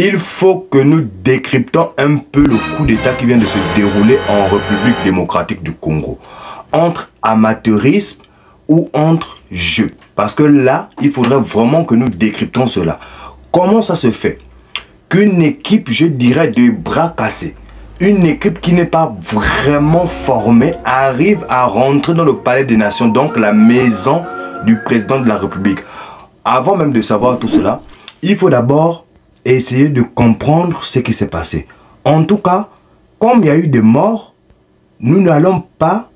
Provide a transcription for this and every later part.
il faut que nous décryptons un peu le coup d'État qui vient de se dérouler en République démocratique du Congo. Entre amateurisme ou entre jeu. Parce que là, il faudrait vraiment que nous décryptons cela. Comment ça se fait qu'une équipe, je dirais, de bras cassés, une équipe qui n'est pas vraiment formée, arrive à rentrer dans le Palais des Nations, donc la maison du président de la République? Avant même de savoir tout cela, il faut d'abord essayer de comprendre ce qui s'est passé. En tout cas, comme il y a eu des morts, nous n'allons pas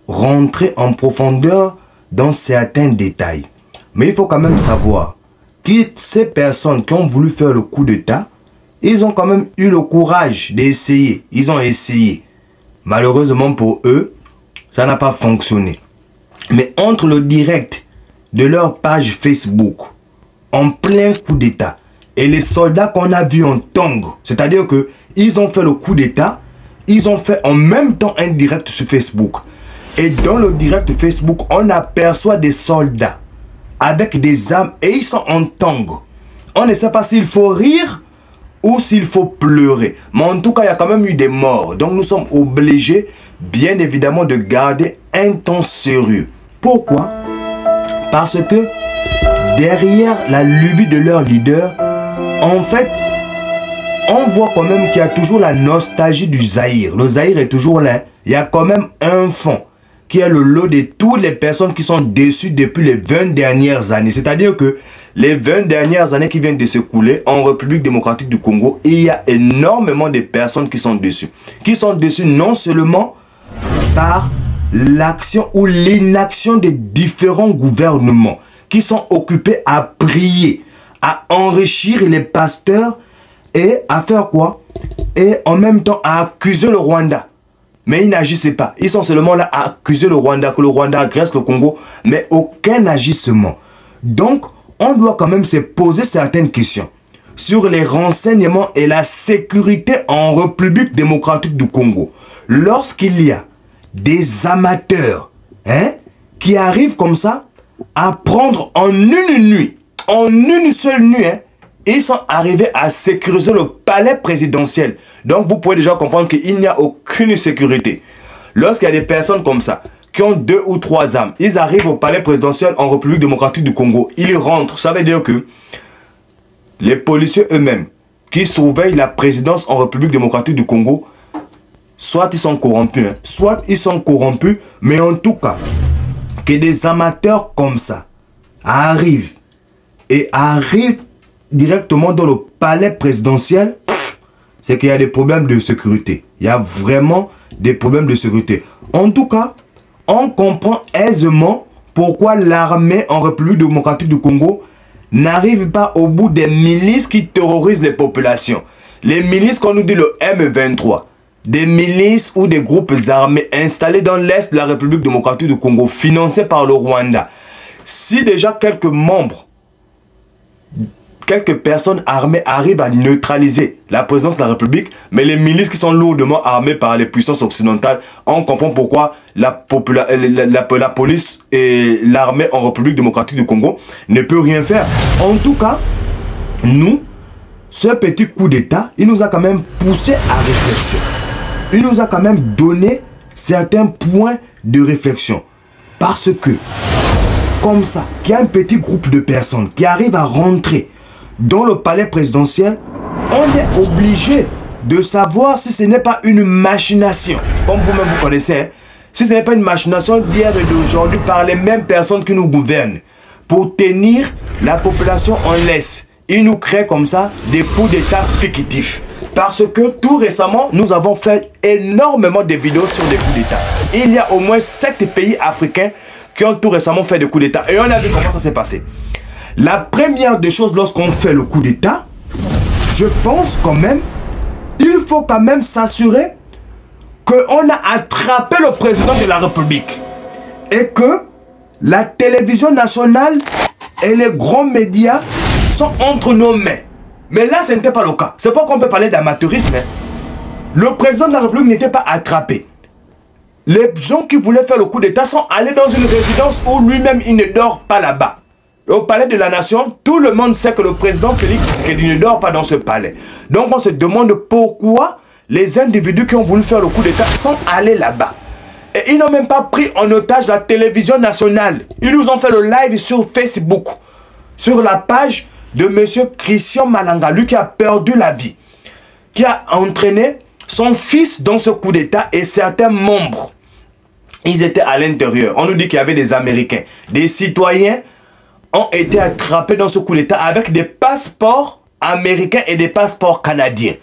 rentrer en profondeur dans certains détails. Mais il faut quand même savoir que ces personnes qui ont voulu faire le coup d'État, ils ont quand même eu le courage d'essayer. Ils ont essayé. Malheureusement pour eux, ça n'a pas fonctionné. Mais entre le direct de leur page Facebook, en plein coup d'État, et les soldats qu'on a vus en tongs, c'est-à-dire que ils ont fait le coup d'État, ils ont fait en même temps un direct sur Facebook. Et dans le direct Facebook, on aperçoit des soldats avec des armes et ils sont en tongs. On ne sait pas s'il faut rire ou s'il faut pleurer. Mais en tout cas, il y a quand même eu des morts. Donc nous sommes obligés, bien évidemment, de garder un ton sérieux. Pourquoi? Parce que derrière la lubie de leur leader, en fait, on voit quand même qu'il y a toujours la nostalgie du Zaïre. Le Zaïre est toujours là. Il y a quand même un fond qui est le lot de toutes les personnes qui sont déçues depuis les 20 dernières années. C'est-à-dire que les 20 dernières années qui viennent de s'écouler en République démocratique du Congo, il y a énormément de personnes qui sont déçues. Qui sont déçues non seulement par l'action ou l'inaction des différents gouvernements qui sont occupés à prier, à enrichir les pasteurs et à faire quoi? Et en même temps à accuser le Rwanda. Mais ils n'agissaient pas. Ils sont seulement là à accuser le Rwanda, que le Rwanda agresse le Congo, mais aucun agissement. Donc, on doit quand même se poser certaines questions sur les renseignements et la sécurité en République démocratique du Congo. Lorsqu'il y a des amateurs qui arrivent comme ça à prendre en une nuit, en une seule nuit, ils sont arrivés à sécuriser le palais présidentiel. Donc vous pouvez déjà comprendre qu'il n'y a aucune sécurité. Lorsqu'il y a des personnes comme ça, qui ont 2 ou 3 armes, ils arrivent au palais présidentiel en République démocratique du Congo, ils rentrent. Ça veut dire que les policiers eux-mêmes, qui surveillent la présidence en République démocratique du Congo, soit ils sont corrompus, soit ils sont corrompus, mais en tout cas, que des amateurs comme ça arrivent directement dans le palais présidentiel, c'est qu'il y a des problèmes de sécurité. Il y a vraiment des problèmes de sécurité. En tout cas, on comprend aisément pourquoi l'armée en République démocratique du Congo n'arrive pas au bout des milices qui terrorisent les populations. Les milices qu'on nous dit le M23, des milices ou des groupes armés installés dans l'est de la République démocratique du Congo, financés par le Rwanda. Si déjà quelques personnes armées arrivent à neutraliser la présidence de la République, mais les milices qui sont lourdement armées par les puissances occidentales, on comprend pourquoi la police et l'armée en République démocratique du Congo ne peut rien faire. En tout cas, nous, ce petit coup d'État, il nous a quand même poussé à réflexion. Il nous a quand même donné certains points de réflexion. Parce que, comme ça, qu'il y a un petit groupe de personnes qui arrivent à rentrer dans le palais présidentiel, on est obligé de savoir si ce n'est pas une machination. Comme vous-même vous connaissez, si ce n'est pas une machination d'hier et d'aujourd'hui par les mêmes personnes qui nous gouvernent pour tenir la population en laisse. Ils nous créent comme ça des coups d'État fictifs. Parce que tout récemment, nous avons fait énormément de vidéos sur des coups d'État. Il y a au moins 7 pays africains qui ont tout récemment fait des coups d'État. Et on a vu comment ça s'est passé. La première des choses lorsqu'on fait le coup d'État, je pense quand même, il faut quand même s'assurer qu'on a attrapé le président de la République. Et que la télévision nationale et les grands médias sont entre nos mains. Mais là, ce n'était pas le cas. C'est pas qu'on peut parler d'amateurisme. Le président de la République n'était pas attrapé. Les gens qui voulaient faire le coup d'État sont allés dans une résidence où lui-même, il ne dort pas là-bas. au palais de la nation, tout le monde sait que le président Félix Tshisekedi ne dort pas dans ce palais. Donc on se demande pourquoi les individus qui ont voulu faire le coup d'État sont allés là-bas. Et ils n'ont même pas pris en otage la télévision nationale. Ils nous ont fait le live sur Facebook, sur la page de M. Christian Malanga, lui qui a perdu la vie, qui a entraîné son fils dans ce coup d'État et certains membres. Ils étaient à l'intérieur. On nous dit qu'il y avait des Américains, des citoyens ont été attrapés dans ce coup d'État avec des passeports américains et des passeports canadiens.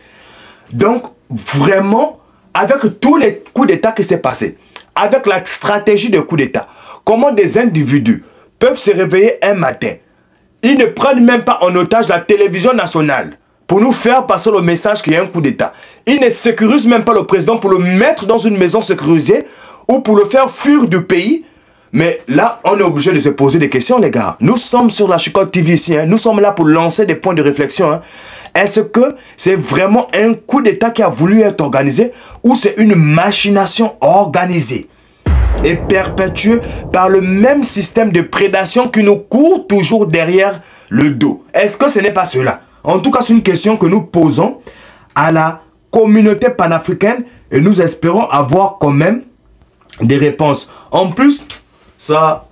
Donc, vraiment, avec tous les coups d'État qui s'est passé, avec la stratégie de coup d'État, comment des individus peuvent se réveiller un matin, ils ne prennent même pas en otage la télévision nationale pour nous faire passer le message qu'il y a un coup d'État. Ils ne sécurisent même pas le président pour le mettre dans une maison sécurisée ou pour le faire fuir du pays. Mais là, on est obligé de se poser des questions, les gars. Nous sommes sur la Chicotte TV ici. Nous sommes là pour lancer des points de réflexion. Est-ce que c'est vraiment un coup d'État qui a voulu être organisé ou c'est une machination organisée et perpétuée par le même système de prédation qui nous court toujours derrière le dos? Est-ce que ce n'est pas cela? En tout cas, c'est une question que nous posons à la communauté panafricaine et nous espérons avoir quand même des réponses. En plus, ça,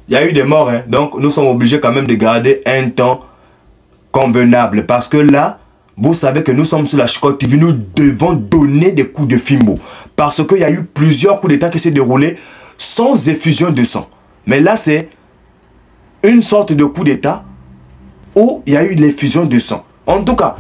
il y a eu des morts, donc nous sommes obligés quand même de garder un temps convenable. Parce que là, vous savez que nous sommes sur la Chicotte TV, nous devons donner des coups de fimbo. Parce qu'il y a eu plusieurs coups d'État qui s'est déroulés sans effusion de sang. Mais là, c'est une sorte de coup d'État où il y a eu l'effusion de sang. En tout cas,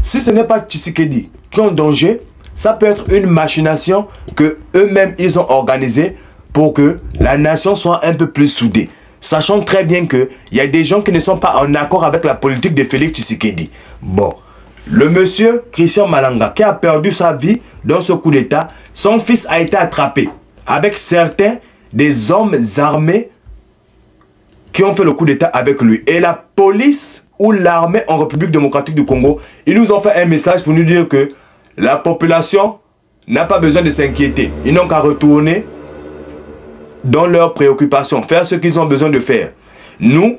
si ce n'est pas Tshisekedi qui est en danger, ça peut être une machination que eux-mêmes ils ont organisée pour que la nation soit un peu plus soudée. Sachant très bien qu'il y a des gens qui ne sont pas en accord avec la politique de Félix Tshisekedi. Bon, le monsieur Christian Malanga qui a perdu sa vie dans ce coup d'État, son fils a été attrapé avec certains des hommes armés qui ont fait le coup d'État avec lui. Et la police ou l'armée en République démocratique du Congo, ils nous ont fait un message pour nous dire que la population n'a pas besoin de s'inquiéter. Ils n'ont qu'à retourner dans leurs préoccupations, faire ce qu'ils ont besoin de faire. Nous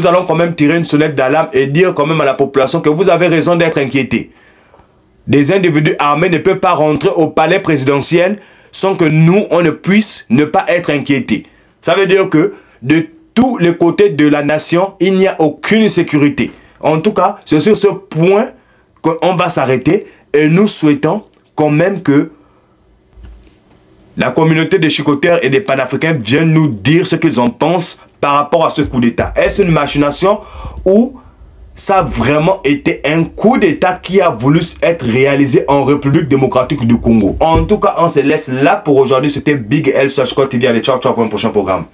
allons quand même tirer une sonnette d'alarme et dire quand même à la population que vous avez raison d'être inquiétés. Des individus armés ne peuvent pas rentrer au palais présidentiel sans que nous, on ne puisse ne pas être inquiétés. Ça veut dire que de tous les côtés de la nation, il n'y a aucune sécurité. En tout cas, c'est sur ce point qu'on va s'arrêter et nous souhaitons quand même que la communauté des chicotaires et des panafricains viennent nous dire ce qu'ils en pensent par rapport à ce coup d'État. Est-ce une machination ou ça a vraiment été un coup d'État qui a voulu être réalisé en République démocratique du Congo? En tout cas, on se laisse là pour aujourd'hui. C'était Big L sur Chicotte TV. Allez, ciao, ciao pour un prochain programme.